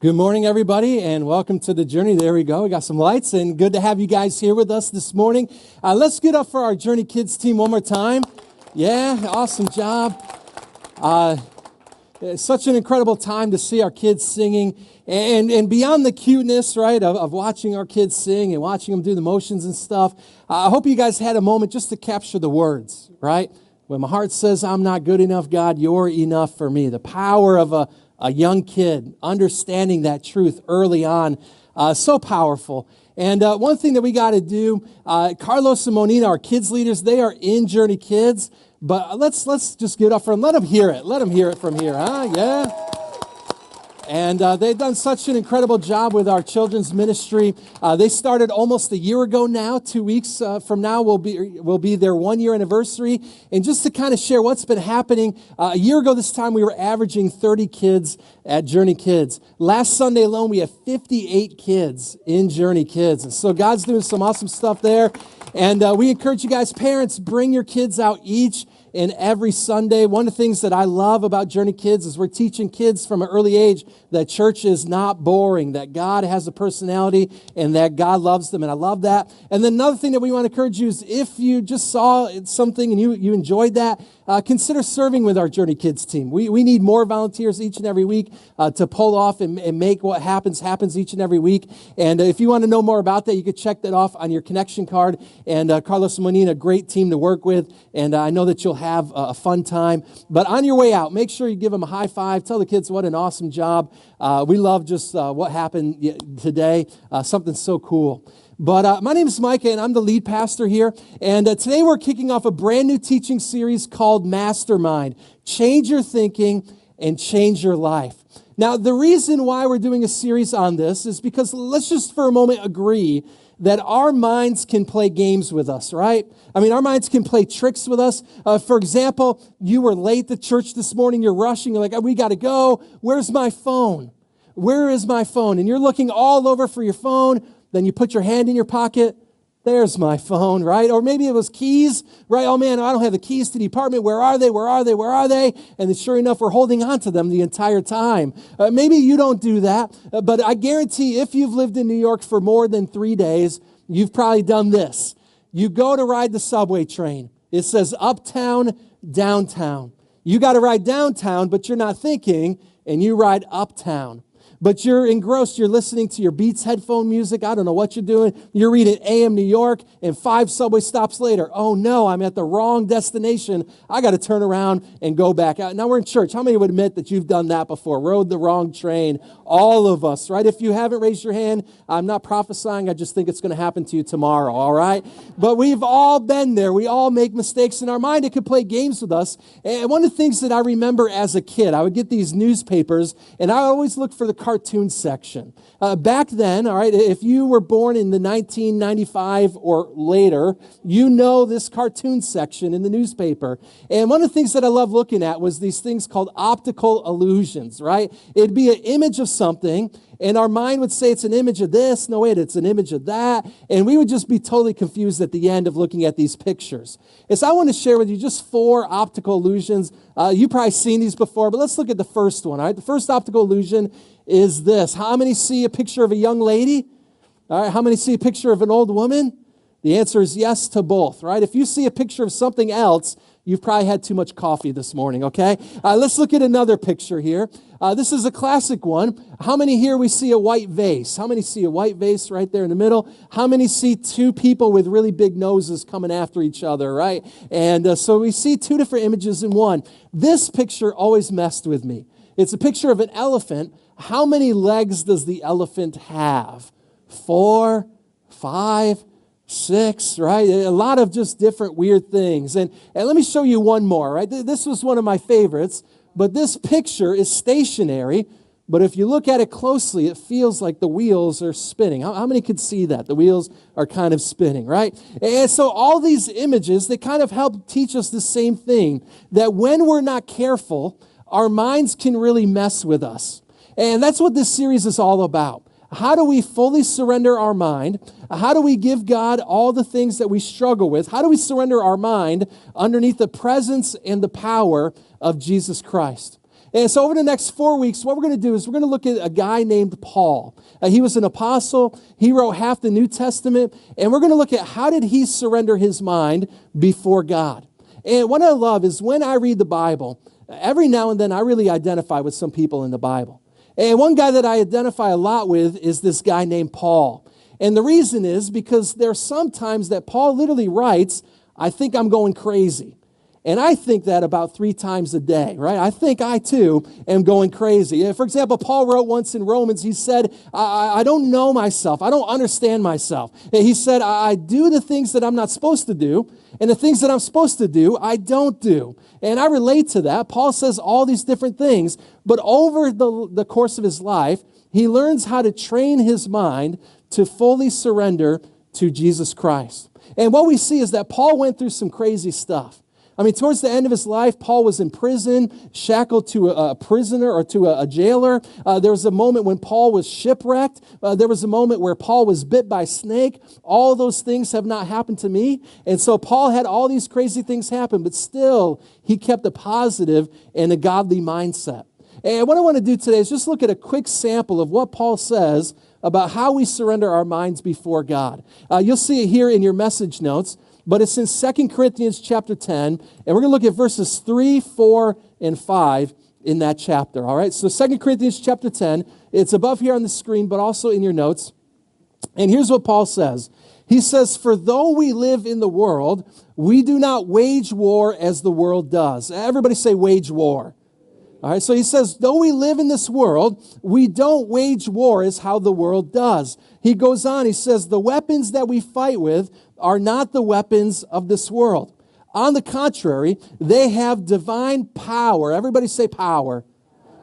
Good morning, everybody, and welcome to the journey. There we go. We got some lights, and good to have you guys here with us this morning. Let's get up for our Journey Kids team one more time. Yeah, awesome job. It's such an incredible time to see our kids singing, and beyond the cuteness, right, of watching our kids sing and watching them do the motions and stuff, I hope you guys had a moment just to capture the words, right? When my heart says, I'm not good enough, God, you're enough for me. The power of a young kid, understanding that truth early on, so powerful. And one thing that we got to do, Carlos and Monina, our kids leaders, they are in Journey Kids, but let's just get up for them. Let them hear it. Let them hear it from here, huh? Yeah. And they've done such an incredible job with our children's ministry. They started almost a year ago now. 2 weeks from now will be their 1 year anniversary. And just to kind of share what's been happening, a year ago this time we were averaging 30 kids at Journey Kids. Last Sunday alone we have 58 kids in Journey Kids. And so God's doing some awesome stuff there. And we encourage you guys, parents, bring your kids out each and every Sunday. One of the things that I love about Journey Kids is we're teaching kids from an early age that church is not boring, that God has a personality, and that God loves them, and I love that. And then another thing that we want to encourage you is if you just saw something and you enjoyed that, consider serving with our Journey Kids team. We need more volunteers each and every week to pull off and make what happens each and every week. And if you want to know more about that, you can check that off on your connection card. And Carlos and Monina, a great team to work with, and I know that you'll have a fun time. But on your way out, make sure you give them a high five. Tell the kids what an awesome job. We love just what happened today. Something so cool. But my name is Micah, and I'm the lead pastor here. And today we're kicking off a brand new teaching series called Mastermind. Change your thinking and change your life. Now, the reason why we're doing a series on this is because let's just for a moment agree that our minds can play games with us, right? I mean, our minds can play tricks with us. For example, you were late to church this morning, you're rushing, you're like, we got to go. Where's my phone? Where is my phone? And you're looking all over for your phone. Then you put your hand in your pocket. There's my phone, right? Or maybe it was keys, right? Oh man, I don't have the keys to the apartment. Where are they? Where are they? Where are they? And then sure enough, we're holding on to them the entire time. Maybe you don't do that, but I guarantee if you've lived in New York for more than 3 days, you've probably done this. You go to ride the subway train. It says uptown, downtown. You got to ride downtown, but you're not thinking, and you ride uptown. But you're engrossed, you're listening to your Beats headphone music, I don't know what you're doing, you're reading AM New York, and 5 subway stops later, oh no, I'm at the wrong destination, I got to turn around and go back out. Now we're in church, how many would admit that you've done that before, rode the wrong train? All of us, right? If you haven't raised your hand, I'm not prophesying, I just think it's going to happen to you tomorrow, all right? But we've all been there, we all make mistakes in our mind, it could play games with us. And one of the things that I remember as a kid, I would get these newspapers, and I always look for the cartoon section. Back then, all right, if you were born in the 1995 or later, you know this cartoon section in the newspaper. And one of the things that I love looking at was these things called optical illusions, right? It'd be an image of something, and our mind would say it's an image of this. No, wait, it's an image of that. And we would just be totally confused at the end of looking at these pictures. And so I want to share with you just 4 optical illusions. You've probably seen these before, but let's look at the first one, all right? The first optical illusion is this. How many see a picture of a young lady? All right, how many see a picture of an old woman? The answer is yes to both, right? If you see a picture of something else, you've probably had too much coffee this morning, okay? Let's look at another picture here. This is a classic one. How many here we see a white vase? How many see a white vase right there in the middle? How many see 2 people with really big noses coming after each other, right? And so we see 2 different images in one. This picture always messed with me. It's a picture of an elephant. How many legs does the elephant have? 4, 5, 6, right? A lot of just different weird things. And let me show you one more, right? This was one of my favorites, but this picture is stationary, but if you look at it closely, it feels like the wheels are spinning. How many could see that? The wheels are kind of spinning, right? And so all these images, they kind of help teach us the same thing, that when we're not careful, our minds can really mess with us. And that's what this series is all about. How do we fully surrender our mind? How do we give God all the things that we struggle with? How do we surrender our mind underneath the presence and the power of Jesus Christ? And so over the next 4 weeks, what we're going to do is we're going to look at a guy named Paul. He was an apostle. He wrote half the New Testament. And we're going to look at how did he surrender his mind before God. And what I love is when I read the Bible, every now and then I really identify with some people in the Bible. And one guy that I identify a lot with is this guy named Paul. And the reason is because there are some times that Paul literally writes, I think I'm going crazy. And I think that about 3 times a day, right? I think I, too, am going crazy. For example, Paul wrote once in Romans, he said, I don't know myself. I don't understand myself. And he said, I do the things that I'm not supposed to do, and the things that I'm supposed to do, I don't do. And I relate to that. Paul says all these different things, but over the course of his life, he learns how to train his mind to fully surrender to Jesus Christ. And what we see is that Paul went through some crazy stuff. I mean, towards the end of his life, Paul was in prison, shackled to a prisoner or to a jailer. There was a moment when Paul was shipwrecked. There was a moment where Paul was bit by a snake. All those things have not happened to me. And so Paul had all these crazy things happen, but still he kept a positive and a godly mindset. And what I want to do today is just look at a quick sample of what Paul says about how we surrender our minds before God. You'll see it here in your message notes. But it's in 2 Corinthians chapter 10, and we're going to look at verses 3, 4, and 5 in that chapter, all right? So 2 Corinthians chapter 10, it's above here on the screen, but also in your notes. And here's what Paul says. He says, for though we live in the world, we do not wage war as the world does. Everybody say wage war. All right, so he says, though we live in this world, we don't wage war as how the world does. He goes on, he says, the weapons that we fight with are not the weapons of this world. On the contrary, they have divine power. Everybody say power.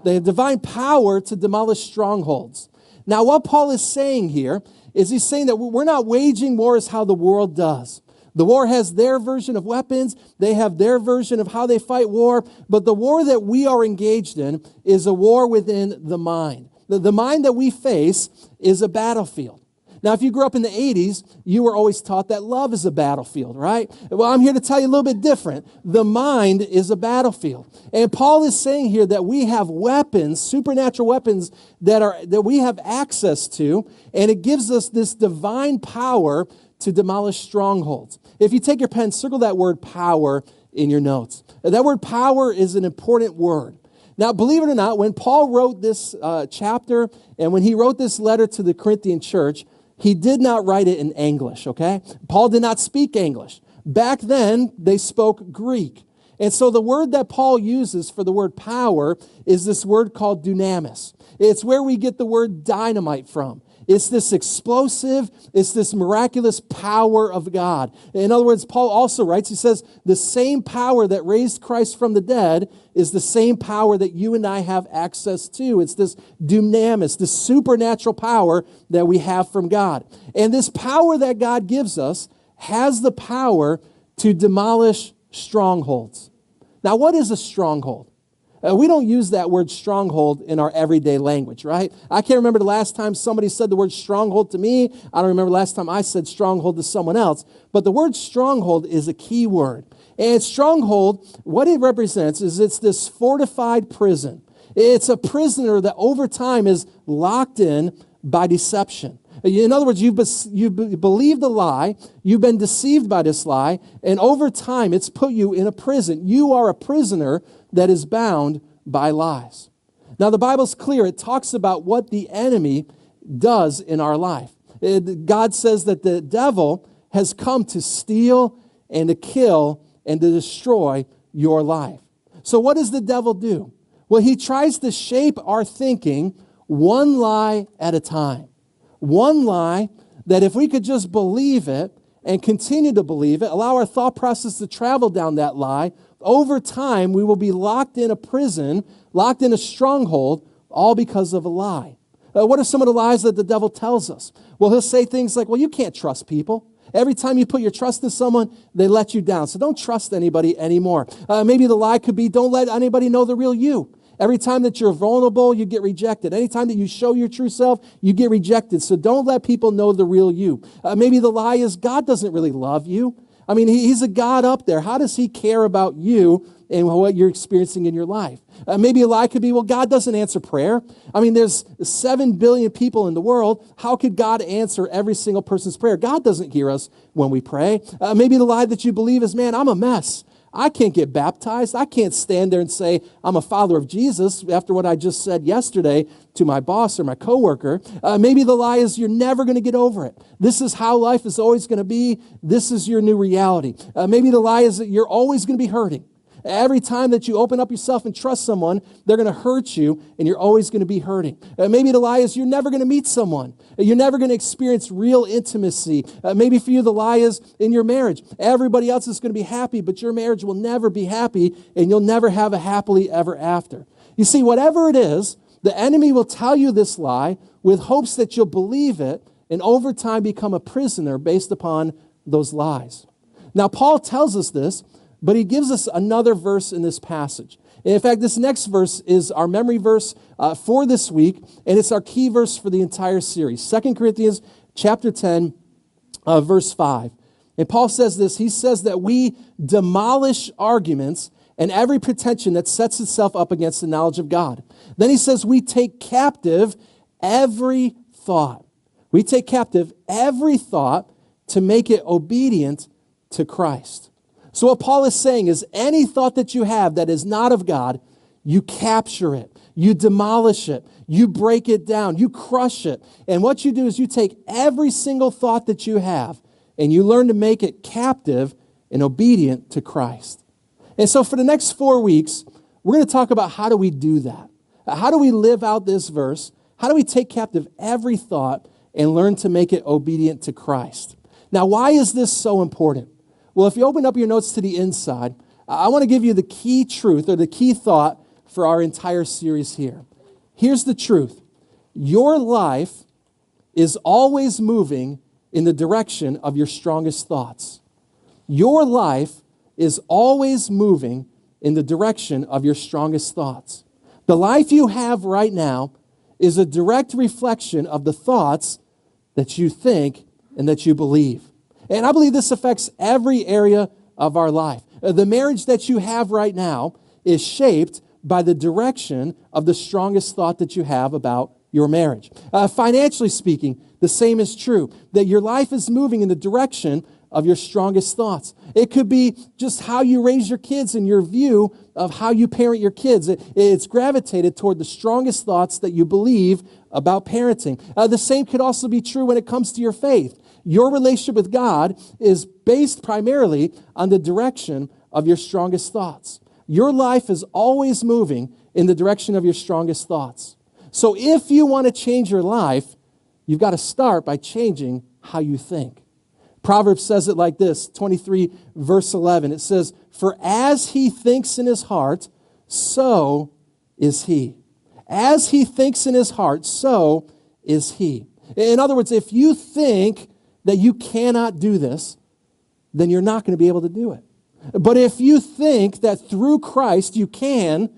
They have divine power to demolish strongholds. Now, what Paul is saying here is he's saying that we're not waging war as how the world does. The war has their version of weapons. They have their version of how they fight war. But the war that we are engaged in is a war within the mind. The mind that we face is a battlefield. Now, if you grew up in the 80s, you were always taught that love is a battlefield, right? Well, I'm here to tell you a little bit different. The mind is a battlefield. And Paul is saying here that we have weapons, supernatural weapons that we have access to, and it gives us this divine power to demolish strongholds. If you take your pen, circle that word power in your notes. That word power is an important word. Now, believe it or not, when Paul wrote this chapter and when he wrote this letter to the Corinthian church, he did not write it in English, okay? Paul did not speak English. Back then, they spoke Greek. And so the word that Paul uses for the word power is this word called dunamis. It's where we get the word dynamite from. It's this explosive, it's this miraculous power of God. In other words, Paul also writes, he says, the same power that raised Christ from the dead is the same power that you and I have access to. It's this dunamis, this supernatural power that we have from God. And this power that God gives us has the power to demolish strongholds. Now, what is a stronghold? We don't use that word stronghold in our everyday language, right? I can't remember the last time somebody said the word stronghold to me. I don't remember the last time I said stronghold to someone else. But the word stronghold is a key word. And stronghold, what it represents is it's this fortified prison. It's a prisoner that over time is locked in by deception. In other words, you've believed a lie, you've been deceived by this lie, and over time it's put you in a prison. You are a prisoner that is bound by lies. Now, the Bible's clear. It talks about what the enemy does in our life. God says that the devil has come to steal and to kill and to destroy your life. So what does the devil do? Well, he tries to shape our thinking one lie at a time. One lie that if we could just believe it and continue to believe it, allow our thought process to travel down that lie, over time we will be locked in a prison, locked in a stronghold, all because of a lie. What are some of the lies that the devil tells us? Well, he'll say things like, well, you can't trust people. Every time you put your trust in someone, they let you down. So don't trust anybody anymore. Maybe the lie could be, don't let anybody know the real you. Every time that you're vulnerable, you get rejected. Anytime that you show your true self, you get rejected. So don't let people know the real you. Maybe the lie is God doesn't really love you. I mean, he's a God up there. How does he care about you and what you're experiencing in your life. Maybe a lie could be, well, God doesn't answer prayer. I mean, there's 7 billion people in the world. How could God answer every single person's prayer? God doesn't hear us when we pray. Maybe the lie that you believe is, man, I'm a mess. I can't get baptized. I can't stand there and say I'm a follower of Jesus after what I just said yesterday to my boss or my coworker. Maybe the lie is you're never going to get over it. This is how life is always going to be. This is your new reality. Maybe the lie is that you're always going to be hurting. Every time that you open up yourself and trust someone, they're going to hurt you, and you're always going to be hurting. Maybe the lie is you're never going to meet someone. You're never going to experience real intimacy. Maybe for you, the lie is in your marriage. Everybody else is going to be happy, but your marriage will never be happy, and you'll never have a happily ever after. You see, whatever it is, the enemy will tell you this lie with hopes that you'll believe it, and over time become a prisoner based upon those lies. Now, Paul tells us this, but he gives us another verse in this passage. And in fact, this next verse is our memory verse for this week, and it's our key verse for the entire series. 2 Corinthians chapter 10, verse 5. And Paul says this, he says that we demolish arguments and every pretension that sets itself up against the knowledge of God. Then he says we take captive every thought. We take captive every thought to make it obedient to Christ. So what Paul is saying is any thought that you have that is not of God, you capture it, you demolish it, you break it down, you crush it. And what you do is you take every single thought that you have and you learn to make it captive and obedient to Christ. And so for the next 4 weeks, we're going to talk about how do we do that? How do we live out this verse? How do we take captive every thought and learn to make it obedient to Christ? Now, why is this so important? Well, if you open up your notes to the inside, I want to give you the key truth or the key thought for our entire series here. Here's the truth. Your life is always moving in the direction of your strongest thoughts. Your life is always moving in the direction of your strongest thoughts. The life you have right now is a direct reflection of the thoughts that you think and that you believe. And I believe this affects every area of our life. The marriage that you have right now is shaped by the direction of the strongest thought that you have about your marriage. Financially speaking, the same is true, that your life is moving in the direction of your strongest thoughts. It could be just how you raise your kids and your view of how you parent your kids. It's gravitated toward the strongest thoughts that you believe about parenting. The same could also be true when it comes to your faith. Your relationship with God is based primarily on the direction of your strongest thoughts. Your life is always moving in the direction of your strongest thoughts. So if you want to change your life, you've got to start by changing how you think. Proverbs says it like this, 23 verse 11. It says, "For as he thinks in his heart, so is he." As he thinks in his heart, so is he. In other words, if you think that you cannot do this, then you're not going to be able to do it. But if you think that through Christ you can,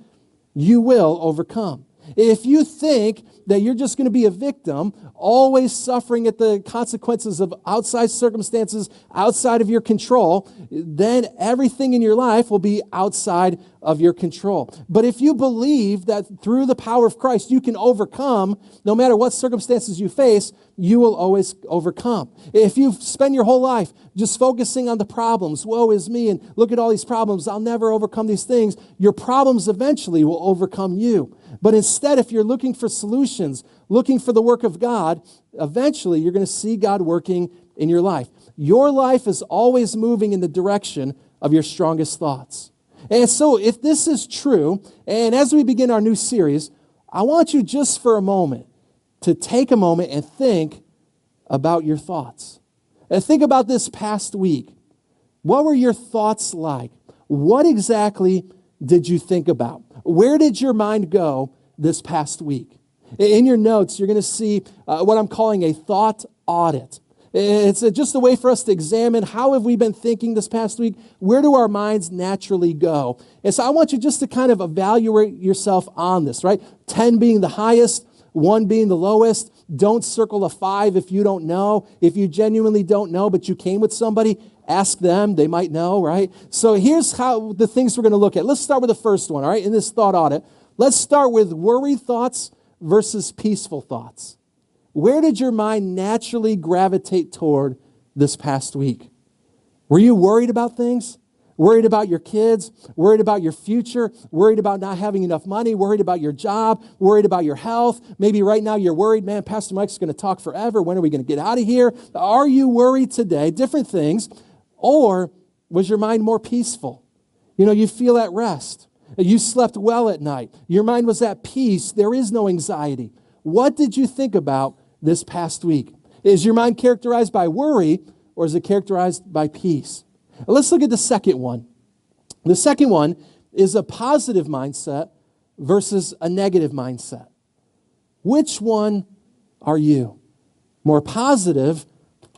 you will overcome. If you think that you're just going to be a victim, always suffering at the consequences of outside circumstances, outside of your control, then everything in your life will be outside of your control. But if you believe that through the power of Christ you can overcome, no matter what circumstances you face, you will always overcome. If you spend your whole life just focusing on the problems, woe is me, and look at all these problems, I'll never overcome these things, your problems eventually will overcome you. But instead, if you're looking for solutions, looking for the work of God, eventually you're going to see God working in your life. Your life is always moving in the direction of your strongest thoughts. And so if this is true, and as we begin our new series, I want you just for a moment to take a moment and think about your thoughts. And think about this past week. What were your thoughts like? What exactly did you think about? Where did your mind go this past week? In your notes, you're going to see what I'm calling a thought audit. It's just a way for us to examine how have we been thinking this past week? Where do our minds naturally go? And so I want you just to kind of evaluate yourself on this, right? 10 being the highest, 1 being the lowest. Don't circle a 5 if you don't know. If you genuinely don't know, but you came with somebody, ask them. They might know, right? So here's how the things we're going to look at. Let's start with the first one, all right, in this thought audit. Let's start with worried thoughts versus peaceful thoughts. Where did your mind naturally gravitate toward this past week? Were you worried about things? Worried about your kids? Worried about your future? Worried about not having enough money? Worried about your job? Worried about your health? Maybe right now you're worried, man, Pastor Mike's going to talk forever. When are we going to get out of here? Are you worried today? Different things. Or was your mind more peaceful? You feel at rest. You slept well at night. Your mind was at peace. There is no anxiety. What did you think about this past week? Is your mind characterized by worry, or is it characterized by peace? Let's look at the second one. The second one is a positive mindset versus a negative mindset. Which one are you? More positive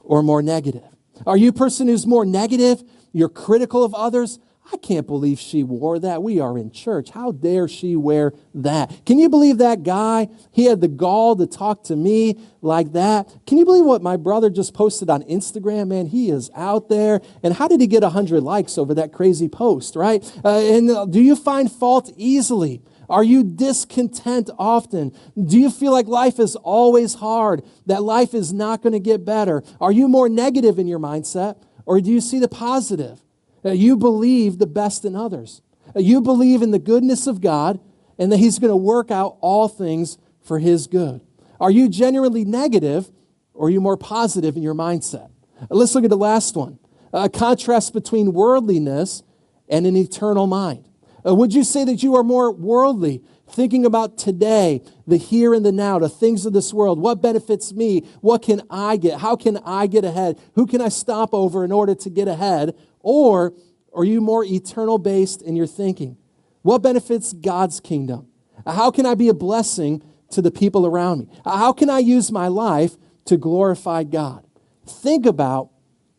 or more negative? Are you a person who's more negative? You're critical of others? I can't believe she wore that. We are in church. How dare she wear that? Can you believe that guy? He had the gall to talk to me like that. Can you believe what my brother just posted on Instagram? Man, he is out there. And how did he get 100 likes over that crazy post, right? And do you find fault easily? Are you discontent often? Do you feel like life is always hard, that life is not going to get better? Are you more negative in your mindset, or do you see the positive? You believe the best in others. You believe in the goodness of God and that He's going to work out all things for His good. Are you genuinely negative, or are you more positive in your mindset? Let's look at the last one. A contrast between worldliness and an eternal mind. Would you say that you are more worldly, thinking about today, the here and the now, the things of this world? What benefits me? What can I get? How can I get ahead? Who can I stop over in order to get ahead? Or are you more eternal based in your thinking? What benefits God's kingdom? How can I be a blessing to the people around me? How can I use my life to glorify God? Think about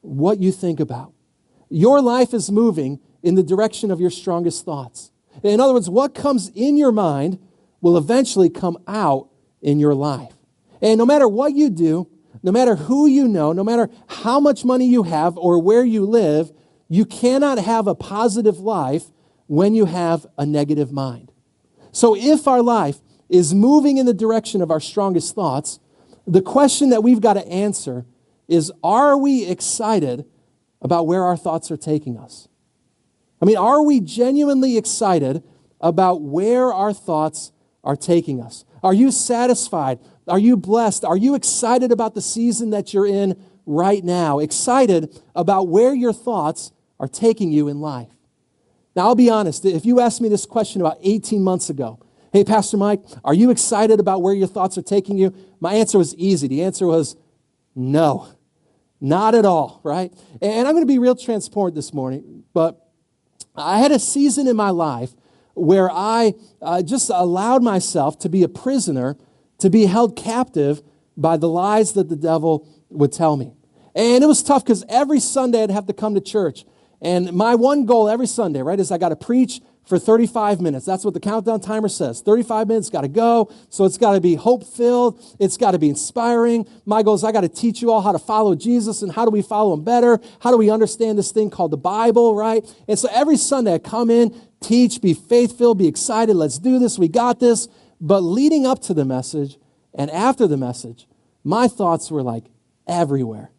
what you think about. Your life is moving in the direction of your strongest thoughts. In other words, what comes in your mind will eventually come out in your life. And no matter what you do, no matter who you know, no matter how much money you have or where you live, you cannot have a positive life when you have a negative mind. So if our life is moving in the direction of our strongest thoughts, the question that we've got to answer is, are we excited about where our thoughts are taking us? Are we genuinely excited about where our thoughts are taking us? Are you satisfied? Are you blessed? Are you excited about the season that you're in right now? Excited about where your thoughts are taking you in life? Now, I'll be honest. If you asked me this question about 18 months ago, hey, Pastor Mike, are you excited about where your thoughts are taking you? My answer was easy. The answer was no, not at all, right? And I'm going to be real transparent this morning, but I had a season in my life where I just allowed myself to be a prisoner, to be held captive by the lies that the devil would tell me. And it was tough because every Sunday I'd have to come to church. And my one goal every Sunday, right, is I got to preach for 35 minutes. That's what the countdown timer says. 35 minutes, got to go. So it's got to be hope-filled. It's got to be inspiring. My goal is I got to teach you all how to follow Jesus and how do we follow Him better? How do we understand this thing called the Bible, right? And so every Sunday I come in, teach, be faith-filled, be excited. Let's do this. We got this. But leading up to the message and after the message, my thoughts were like everywhere.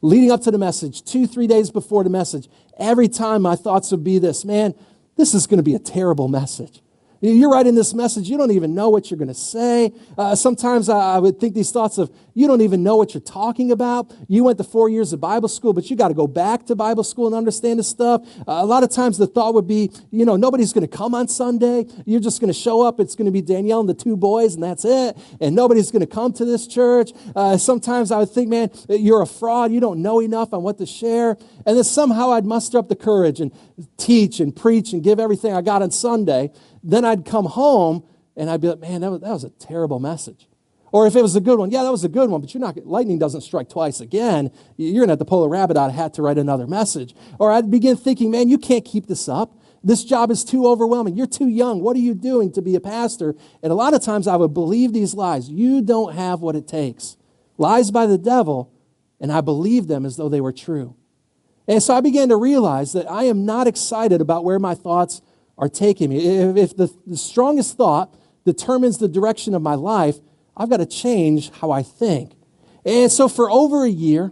Leading up to the message, 2-3 days before the message, every time my thoughts would be this, man, this is going to be a terrible message. You're writing this message, you don't even know what you're going to say. Sometimes I would think these thoughts of, you don't even know what you're talking about. You went to 4 years of Bible school, but you got to go back to Bible school and understand this stuff. A lot of times the thought would be, nobody's going to come on Sunday. You're just going to show up. It's going to be Danielle and the 2 boys, and that's it. And nobody's going to come to this church. Sometimes I would think, man, you're a fraud. You don't know enough on what to share. And then somehow I'd muster up the courage and teach and preach and give everything I got on Sunday. Then I'd come home and I'd be like, man, that was a terrible message. Or if it was a good one, yeah, that was a good one, but lightning doesn't strike twice again. You're going to have to pull a rabbit out of a hat to write another message. Or I'd begin thinking, man, you can't keep this up. This job is too overwhelming. You're too young. What are you doing to be a pastor? And a lot of times I would believe these lies. You don't have what it takes. Lies by the devil, and I believed them as though they were true. And so I began to realize that I am not excited about where my thoughts are taking me. If the strongest thought determines the direction of my life, I've got to change how I think. And so for over a year,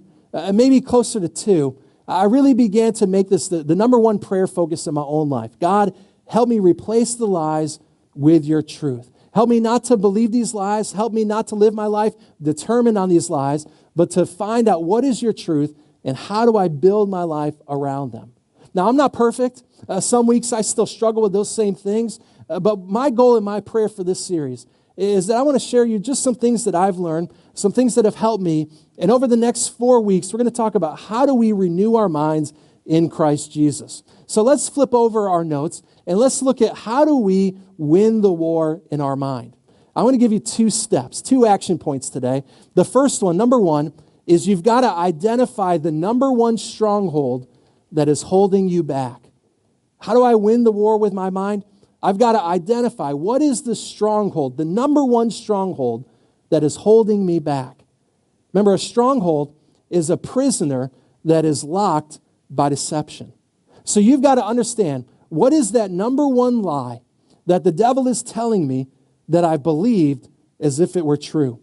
maybe closer to 2, I really began to make this the number one prayer focus in my own life. God, help me replace the lies with your truth. Help me not to believe these lies. Help me not to live my life determined on these lies, but to find out what is your truth and how do I build my life around them. Now, I'm not perfect. Some weeks I still struggle with those same things. But my goal and my prayer for this series is that I want to share you just some things that I've learned, some things that have helped me. And over the next 4 weeks, we're going to talk about how do we renew our minds in Christ Jesus. So let's flip over our notes and let's look at how do we win the war in our mind. I want to give you 2 steps, 2 action points today. The first one, number 1, is you've got to identify the number 1 stronghold that is holding you back. How do I win the war with my mind? I've got to identify what is the stronghold, the number 1 stronghold that is holding me back. Remember, a stronghold is a prisoner that is locked by deception. So you've got to understand, what is that number 1 lie that the devil is telling me that I believed as if it were true?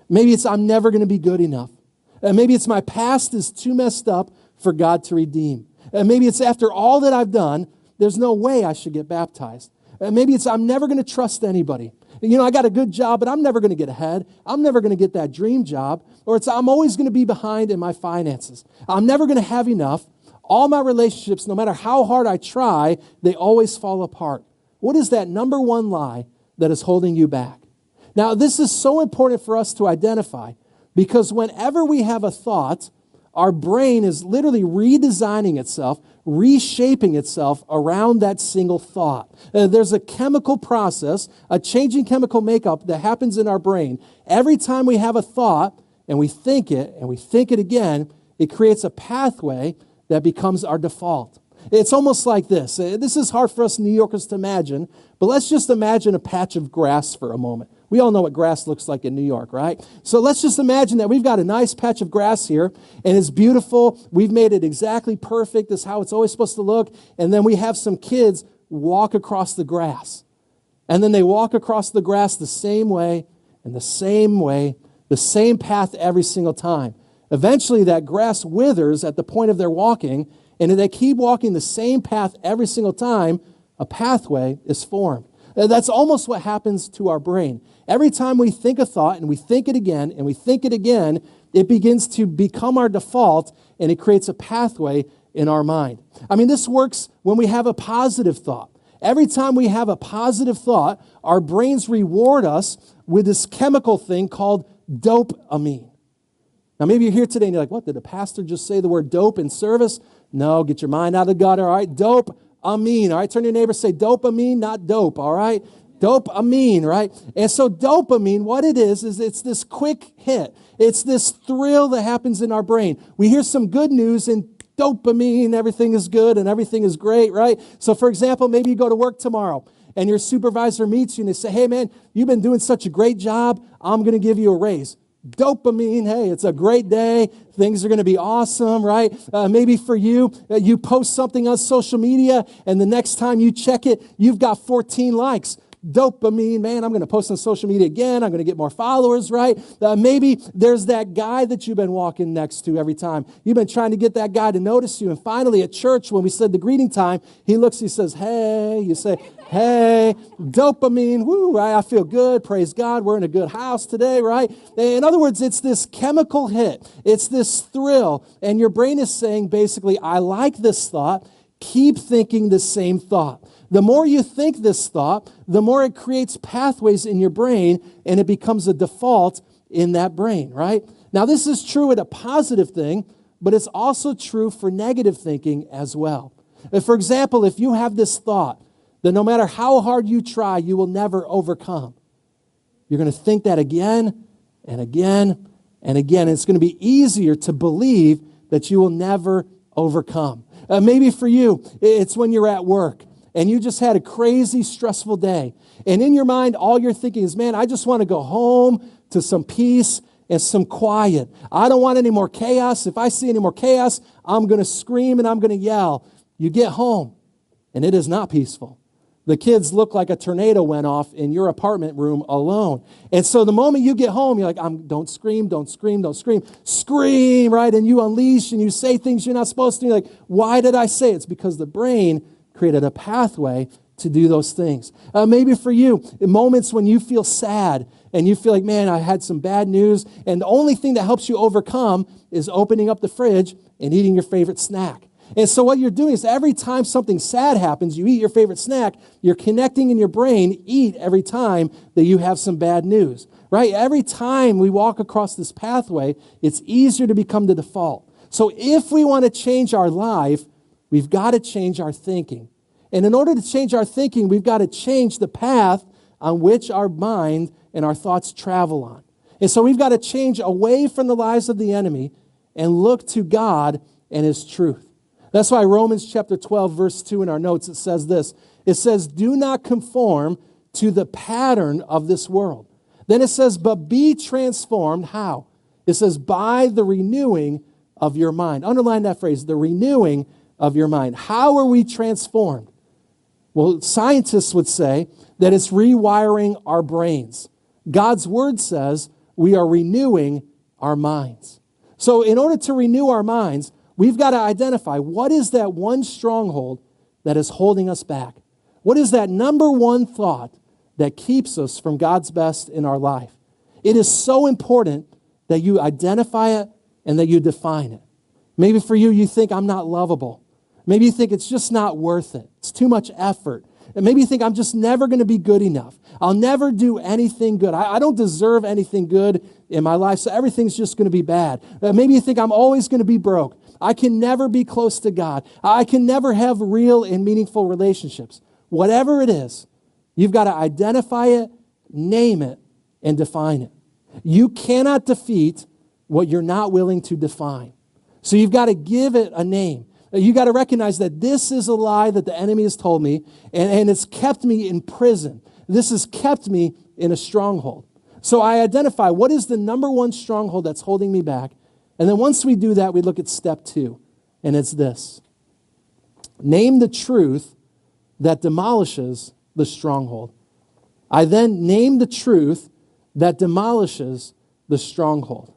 Maybe it's I'm never going to be good enough. Maybe it's my past is too messed up for God to redeem. Maybe it's after all that I've done, there's no way I should get baptized. Maybe it's I'm never going to trust anybody. You know, I got a good job, but I'm never going to get ahead. I'm never going to get that dream job. Or it's I'm always going to be behind in my finances. I'm never going to have enough. All my relationships, no matter how hard I try, they always fall apart. What is that number 1 lie that is holding you back? Now, this is so important for us to identify because whenever we have a thought, our brain is literally redesigning itself, reshaping itself around that single thought. There's a chemical process, a changing chemical makeup that happens in our brain. Every time we have a thought and we think it again, it creates a pathway that becomes our default. It's almost like this. This is hard for us New Yorkers to imagine, but let's just imagine a patch of grass for a moment. We all know what grass looks like in New York, right? So let's just imagine that we've got a nice patch of grass here, and it's beautiful. We've made it exactly perfect. This is how it's always supposed to look. And then we have some kids walk across the grass. And then they walk across the grass the same way, the same path every single time. Eventually, that grass withers at the point of their walking, and if they keep walking the same path every single time, a pathway is formed. That's almost what happens to our brain. Every time we think a thought and we think it again and we think it again, it begins to become our default and it creates a pathway in our mind. I mean, this works when we have a positive thought. Every time we have a positive thought, our brains reward us with this chemical thing called dopamine. Now, maybe you're here today and you're like, what, did the pastor just say the word dope in service? No, get your mind out of the gutter, all right? Dopamine, all right? Turn to your neighbor, say dopamine, not dope, all right? Dopamine, right? And so dopamine, what it is it's this quick hit. It's this thrill that happens in our brain. We hear some good news and dopamine, everything is good and everything is great, right? So for example, maybe you go to work tomorrow and your supervisor meets you and they say, hey man, you've been doing such a great job, I'm going to give you a raise. Dopamine, hey, it's a great day. Things are going to be awesome, right? Maybe for you, you post something on social media and the next time you check it, you've got 14 likes. Dopamine, man, I'm going to post on social media again. I'm going to get more followers, right? Maybe there's that guy that you've been walking next to every time. You've been trying to get that guy to notice you. And finally at church, when we said the greeting time, he looks, he says, hey, you say, hey, dopamine, woo, right? I feel good. Praise God. We're in a good house today, right? In other words, it's this chemical hit. It's this thrill. And your brain is saying basically, I like this thought. Keep thinking the same thought. The more you think this thought, the more it creates pathways in your brain and it becomes a default in that brain, right? Now, this is true at a positive thing, but it's also true for negative thinking as well. For example, if you have this thought that no matter how hard you try, you will never overcome, you're going to think that again and again and again. It's going to be easier to believe that you will never overcome. Maybe for you, it's when you're at work and you just had a crazy, stressful day. And in your mind, all you're thinking is, man, I just want to go home to some peace and some quiet. I don't want any more chaos. If I see any more chaos, I'm going to scream and I'm going to yell. You get home, and it is not peaceful. The kids look like a tornado went off in your apartment room alone. And so the moment you get home, you're like, don't scream, don't scream, don't scream. Scream, right? And you unleash and you say things you're not supposed to. You're like, why did I say it? It's because the brain created a pathway to do those things. Maybe for you, in moments when you feel sad and you feel like, man, I had some bad news, and the only thing that helps you overcome is opening up the fridge and eating your favorite snack. And so what you're doing is every time something sad happens, you eat your favorite snack, you're connecting in your brain, eat every time that you have some bad news, right? Every time we walk across this pathway, it's easier to become the default. So if we want to change our life, we've got to change our thinking. And in order to change our thinking, we've got to change the path on which our mind and our thoughts travel on. And so we've got to change away from the lies of the enemy and look to God and His truth. That's why Romans chapter 12, verse 2 in our notes, it says this. It says, do not conform to the pattern of this world. Then it says, but be transformed. How? It says, by the renewing of your mind. Underline that phrase, the renewing of your mind. How are we transformed? Well, scientists would say that it's rewiring our brains. God's word says we are renewing our minds. So in order to renew our minds, we've got to identify what is that one stronghold that is holding us back. What is that number one thought that keeps us from God's best in our life? It is so important that you identify it and that you define it. Maybe for you, you think, I'm not lovable. Maybe you think it's just not worth it. It's too much effort. And maybe you think I'm just never going to be good enough. I'll never do anything good. I don't deserve anything good in my life, so everything's just going to be bad. Maybe you think I'm always going to be broke. I can never be close to God. I can never have real and meaningful relationships. Whatever it is, you've got to identify it, name it, and define it. You cannot defeat what you're not willing to define. So you've got to give it a name. You got to recognize that this is a lie that the enemy has told me, and it's kept me in prison. This has kept me in a stronghold. So I identify what is the number one stronghold that's holding me back. And then once we do that, we look at step 2, and it's this. Name the truth that demolishes the stronghold. I then name the truth that demolishes the stronghold.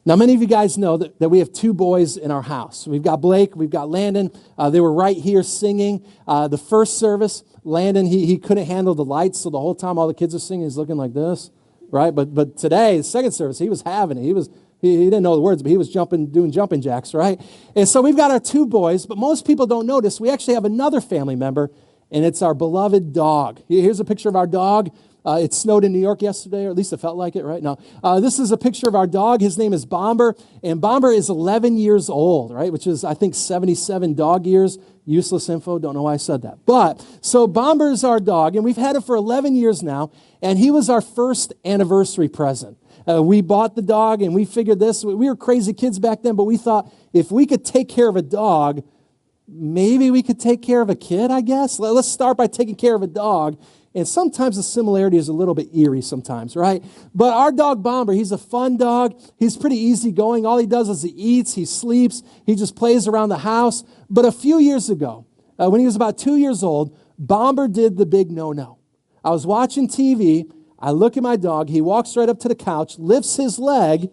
Now, many of you guys know that we have 2 boys in our house. We've got Blake, we've got Landon. They were right here singing. The first service, Landon, he couldn't handle the lights, so the whole time all the kids are singing, he's looking like this, right? But today, the second service, he was having it. He didn't know the words, but he was doing jumping jacks, right? And so we've got our 2 boys, but most people don't notice we actually have another family member, and it's our beloved dog. Here's a picture of our dog. It snowed in New York yesterday, or at least it felt like it, right? No. This is a picture of our dog. His name is Bomber, and Bomber is 11 years old, right? Which is, I think, 77 dog years. Useless info. Don't know why I said that. But, so Bomber is our dog, and we've had him for 11 years now, and he was our first anniversary present. We bought the dog, and we figured this. We were crazy kids back then, but we thought if we could take care of a dog, maybe we could take care of a kid, I guess. Let's start by taking care of a dog. And sometimes the similarity is a little bit eerie sometimes, right? But our dog Bomber, he's a fun dog. He's pretty easygoing. All he does is he eats, he sleeps, he just plays around the house. But a few years ago, when he was about 2 years old, Bomber did the big no-no. I was watching TV. I look at my dog. He walks right up to the couch, lifts his leg,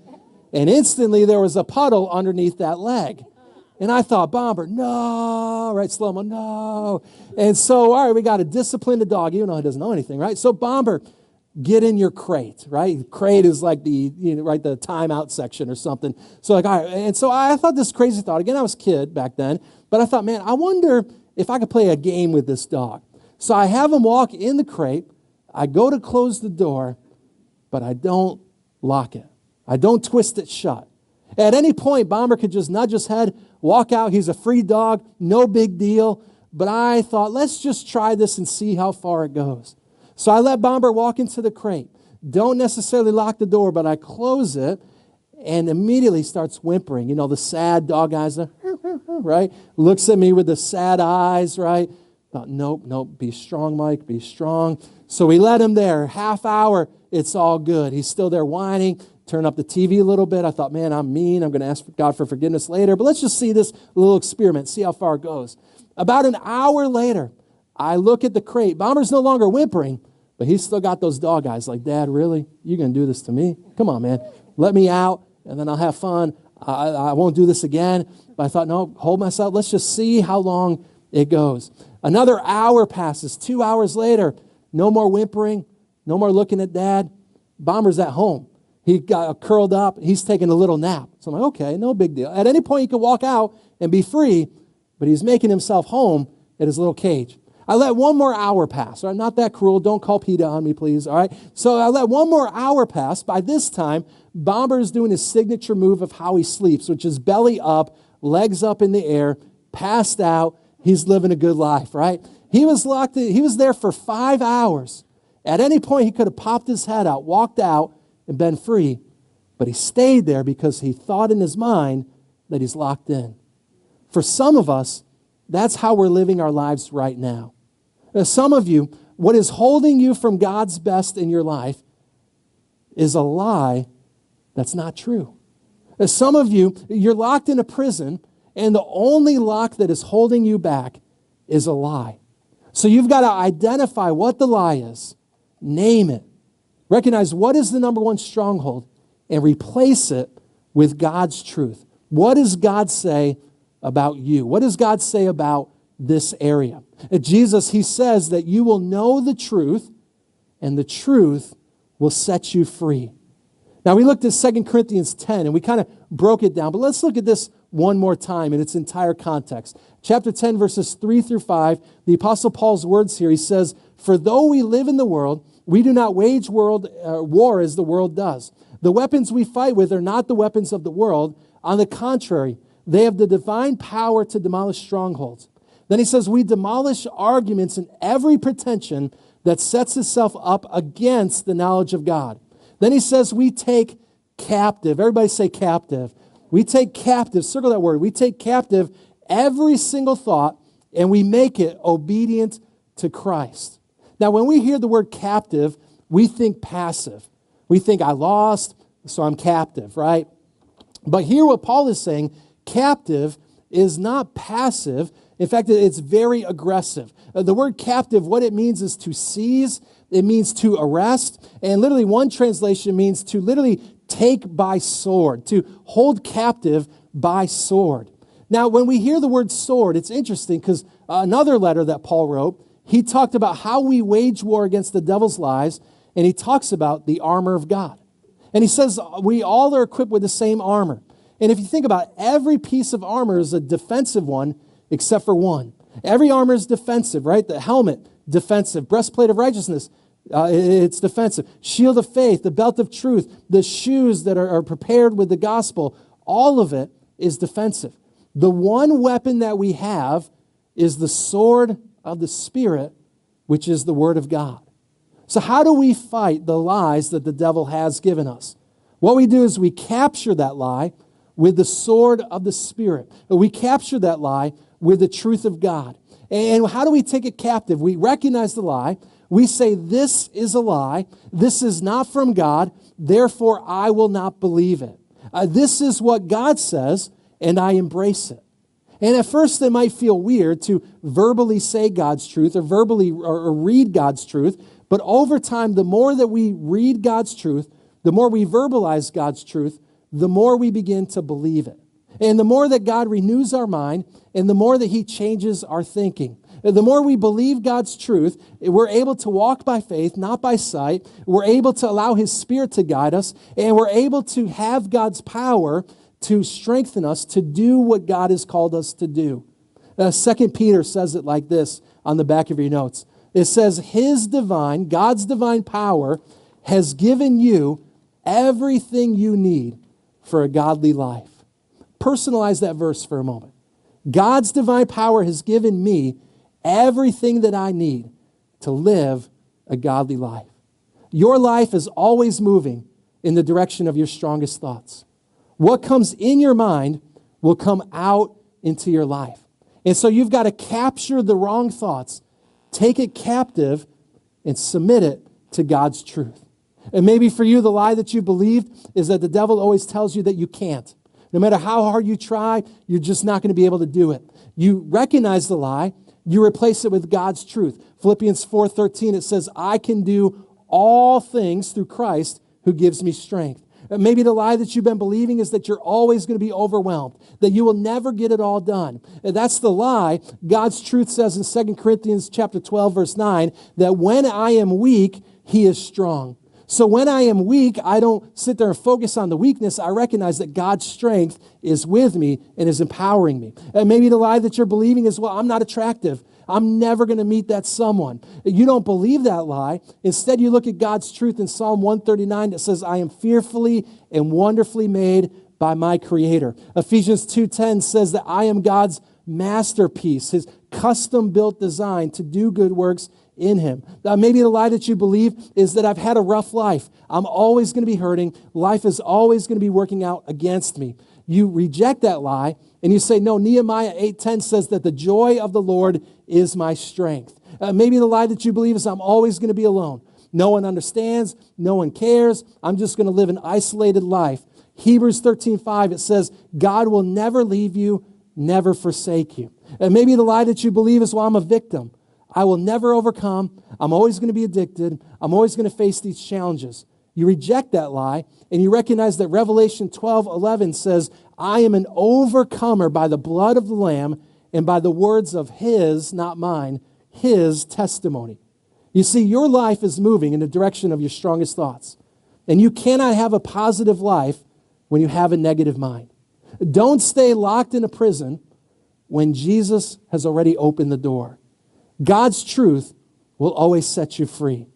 and instantly there was a puddle underneath that leg. And I thought, Bomber, no, right, slow-mo, no. And so, all right, we got to discipline the dog, even though he doesn't know anything, right? So, Bomber, get in your crate, right? Crate is like the timeout section or something. So, all right, and so I thought this crazy thought. Again, I was a kid back then, but I thought, man, I wonder if I could play a game with this dog. So I have him walk in the crate. I go to close the door, but I don't lock it. I don't twist it shut. At any point, Bomber could just nudge his head, walk out. He's a free dog, no big deal. But I thought, let's just try this and see how far it goes. So I let Bomber walk into the crate. Don't necessarily lock the door, but I close it and immediately starts whimpering. You know, the sad dog eyes, right? Looks at me with the sad eyes, right? Thought, nope, be strong, Mike, be strong. So we let him there. Half hour, it's all good. He's still there whining. Turn up the TV a little bit. I thought, man, I'm mean. I'm going to ask God for forgiveness later. But let's just see this little experiment, see how far it goes. About an hour later, I look at the crate. Bomber's no longer whimpering, but he's still got those dog eyes like, Dad, really? You going to do this to me? Come on, man. Let me out, and then I'll have fun. I won't do this again. But I thought, no, hold myself. Let's just see how long it goes. Another hour passes. 2 hours later, no more whimpering, no more looking at Dad. Bomber's at home. He got curled up. He's taking a little nap. So I'm like, okay, no big deal. At any point, he could walk out and be free, but he's making himself home at his little cage. I let one more hour pass. Right? Not that cruel. Don't call PETA on me, please. All right. So I let one more hour pass. By this time, Bomber is doing his signature move of how he sleeps, which is belly up, legs up in the air, passed out. He's living a good life, right? He was locked in. He was there for 5 hours. At any point, he could have popped his head out, walked out, and been free. But he stayed there because he thought in his mind that he's locked in. For some of us, that's how we're living our lives right now. Some of you, what is holding you from God's best in your life is a lie that's not true. Some of you, you're locked in a prison, and the only lock that is holding you back is a lie. So you've got to identify what the lie is, name it, recognize what is the number one stronghold, and replace it with God's truth. What does God say about you? What does God say about this area? Jesus, he says that you will know the truth, and the truth will set you free. Now, we looked at 2 Corinthians 10, and we kind of broke it down, but let's look at this one more time in its entire context. Chapter 10, verses 3 through 5, the Apostle Paul's words here, he says, "For though we live in the world, we do not wage war as the world does. The weapons we fight with are not the weapons of the world. On the contrary, they have the divine power to demolish strongholds." Then he says, "We demolish arguments and every pretension that sets itself up against the knowledge of God." Then he says, "We take captive." Everybody say captive. We take captive, circle that word. We take captive every single thought and we make it obedient to Christ. Now, when we hear the word captive, we think passive. We think I lost, so I'm captive, right? But here what Paul is saying, captive is not passive. In fact, it's very aggressive. The word captive, what it means is to seize. It means to arrest. And literally one translation means to literally take by sword, to hold captive by sword. Now, when we hear the word sword, it's interesting because another letter that Paul wrote, he talked about how we wage war against the devil's lies, and he talks about the armor of God. And he says we all are equipped with the same armor. And if you think about it, every piece of armor is a defensive one except for one. Every armor is defensive, right? The helmet, defensive. Breastplate of righteousness, it's defensive. Shield of faith, the belt of truth, the shoes that are prepared with the gospel, all of it is defensive. The one weapon that we have is the sword of the Spirit, which is the Word of God. So how do we fight the lies that the devil has given us? What we do is we capture that lie with the sword of the Spirit. We capture that lie with the truth of God. And how do we take it captive? We recognize the lie. We say, this is a lie. This is not from God. Therefore, I will not believe it. This is what God says, and I embrace it. And at first, it might feel weird to verbally say God's truth or verbally or read God's truth. But over time, the more that we read God's truth, the more we verbalize God's truth, the more we begin to believe it. And the more that God renews our mind, and the more that He changes our thinking. The more we believe God's truth, we're able to walk by faith, not by sight. We're able to allow His Spirit to guide us, and we're able to have God's power to strengthen us to do what God has called us to do. 2 Peter says it like this on the back of your notes. It says, God's divine power has given you everything you need for a godly life. Personalize that verse for a moment. God's divine power has given me everything that I need to live a godly life. Your life is always moving in the direction of your strongest thoughts. What comes in your mind will come out into your life. And so you've got to capture the wrong thoughts, take it captive, and submit it to God's truth. And maybe for you, the lie that you believed is that the devil always tells you that you can't. No matter how hard you try, you're just not going to be able to do it. You recognize the lie, you replace it with God's truth. Philippians 4:13, it says, I can do all things through Christ who gives me strength. Maybe the lie that you've been believing is that you're always going to be overwhelmed, that you will never get it all done. And that's the lie. God's truth says in 2 Corinthians chapter 12, verse 9, that when I am weak, he is strong. So when I am weak, I don't sit there and focus on the weakness. I recognize that God's strength is with me and is empowering me. And maybe the lie that you're believing is, well, I'm not attractive. I'm never going to meet that someone. You don't believe that lie. Instead, you look at God's truth in Psalm 139 that says, I am fearfully and wonderfully made by my Creator. Ephesians 2:10 says that I am God's masterpiece, his custom-built design to do good works in him. Now, maybe the lie that you believe is that I've had a rough life. I'm always going to be hurting. Life is always going to be working out against me. You reject that lie and you say, no, Nehemiah 8:10 says that the joy of the Lord is my strength. Maybe the lie that you believe is I'm always going to be alone. No one understands. No one cares. I'm just going to live an isolated life. Hebrews 13:5, it says, God will never leave you, never forsake you. And maybe the lie that you believe is, well, I'm a victim. I will never overcome. I'm always going to be addicted. I'm always going to face these challenges. You reject that lie, and you recognize that Revelation 12:11 says, I am an overcomer by the blood of the Lamb and by the words of his, not mine, his testimony. You see, your life is moving in the direction of your strongest thoughts, and you cannot have a positive life when you have a negative mind. Don't stay locked in a prison when Jesus has already opened the door. God's truth will always set you free.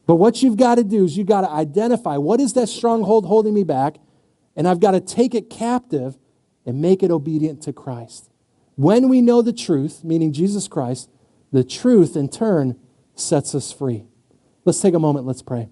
But what you've got to do is you've got to identify what is that stronghold holding me back, and I've got to take it captive and make it obedient to Christ. When we know the truth, meaning Jesus Christ, the truth in turn sets us free. Let's take a moment, let's pray.